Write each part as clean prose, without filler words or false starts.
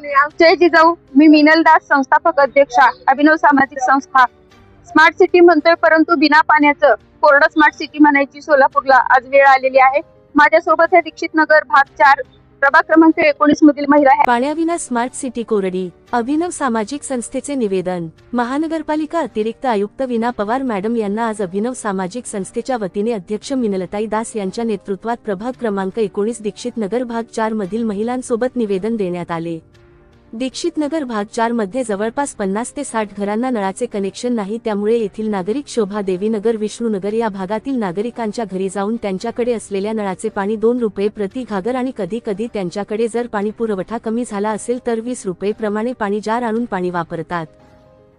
जय जिजाऊ. मी मिनल दास, संस्थापक अध्यक्षा, अभिनव सामाजिक संस्था. स्मार्ट सिटी म्हणतोय, परंतु बिना पाण्याचं कोरडं स्मार्ट सिटी म्हणायची सोलापूरला आज वेळ आलेली आहे. माझ्यासोबत आहे दीक्षित नगर भाग 4 प्रभाग क्रमांक 19 मधील महिला आहे. पाण्याविना स्मार्ट सिटी कोरडी. अभिनव सामाजिक संस्थेचे निवेदन. महानगरपालिका अतिरिक्त आयुक्त वीणा पवार मॅडम यांना आज अभिनव सामाजिक संस्थेच्या वतीने अध्यक्ष मिनलताई दास यांच्या नेतृत्वात प्रभाग क्रमांक 19 दीक्षित नगर भाग 4 मधील महिलांसोबत निवेदन देण्यात आले. दीक्षित नगर भाग 4 मध्ये जवळपास 50 ते 60 घरांना नळाचे कनेक्शन नाही, त्यामुळे येथील नागरिक शोभा देवीनगर विष्णुनगर या भागातील नागरिकांच्या घरी जाऊन त्यांच्याकडे असलेल्या नळाचे पाणी 2 रुपये प्रति घागर आणि कधी कधी त्यांच्याकडे जर पाणी पुरवठा कमी झाला असेल तर 20 रुपये प्रमाणे पाणी जार आणून पाणी वापरतात.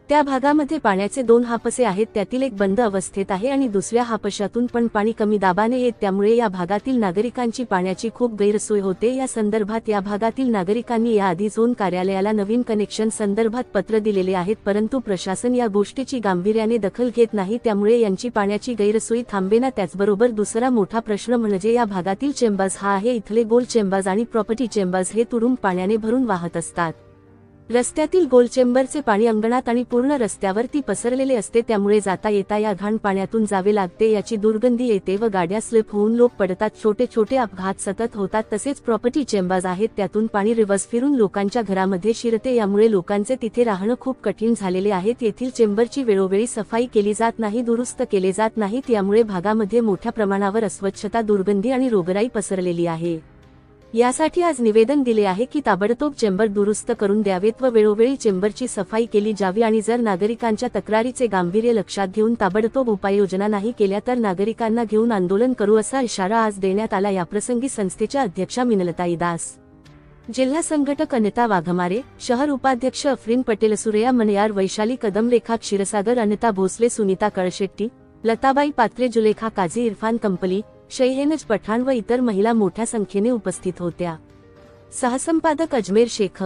त्या भागामध्ये पाण्याचे 2 हापसे आहेत, त्यातील एक बंद अवस्थेत आहे आणि दुसऱ्या हापशातून पण पाणी कमी दाबाने येत, त्यामुळे या भागातील नागरिकांची पाण्याची खूप गैरसोय होते. या संदर्भात या भागातील नागरिकांनी याआधी झोन कार्यालयाला नवीन कनेक्शन संदर्भात पत्र दिलेले आहेत, परंतु प्रशासन या गोष्टीची गांभीर्याने दखल घेत नाही, त्यामुळे यांची पाण्याची गैरसोय थांबेना. त्याचबरोबर दुसरा मोठा प्रश्न म्हणजे या भागातील चेंबर्स हा आहे. इथले गोल चेंबर्स आणि प्रॉपर्टी चेंबर्स हे तुडुंब पाण्याने भरून वाहत असतात. रस्त्यातील गोल चेंबरचे पाणी अंगणात आणि पूर्ण रस्त्यावरती पसरलेले असते, त्यामुळे जाता येता या घाण पाण्यातून जावे लागते. याची दुर्गंधी येते व गाड्या स्लिप होऊन लोक पडतात. छोटे छोटे अपघात सतत होतात. तसेच प्रॉपर्टी चेंबर्स आहेत, त्यातून पाणी रिव्हर्स फिरून लोकांच्या घरामध्ये शिरते, यामुळे लोकांचे तिथे राहणं खूप कठीण झालेले आहे. येथील चेंबरची वेळोवेळी सफाई केली जात नाही, दुरुस्त केले जात नाहीत, यामुळे भागामध्ये मोठ्या प्रमाणावर अस्वच्छता, दुर्गंधी आणि रोगराई पसरलेली आहे. यासाठी आज निवेदन दिले आहे की ताबडतोब चेंबर दुरुस्त करून द्यावेत व वेळोवेळी चेंबरची सफाई केली जावी आणि जर नागरिकांच्या तक्रारीचे गांभीर्य लक्षात घेऊन ताबडतोब उपाययोजना नाही केल्या तर नागरिकांना घेऊन आंदोलन करू, असा इशारा आज देण्यात आला. याप्रसंगी संस्थेच्या अध्यक्षा मिनलताई दास, जिल्हा संघटक अनिता वाघमारे, शहर उपाध्यक्ष अफरीन पटेल, सुरेया मनयार, वैशाली कदम, रेखा क्षीरसागर, अनिता भोसले, सुनीता कळशेट्टी, लताबाई पात्रे, जुलेखा काझी, इरफान कंपली, शैहेनज पठाण व इतर महिला मोठ्या संख्येने उपस्थित होत्या. सहसंपादक अजमेर शेख.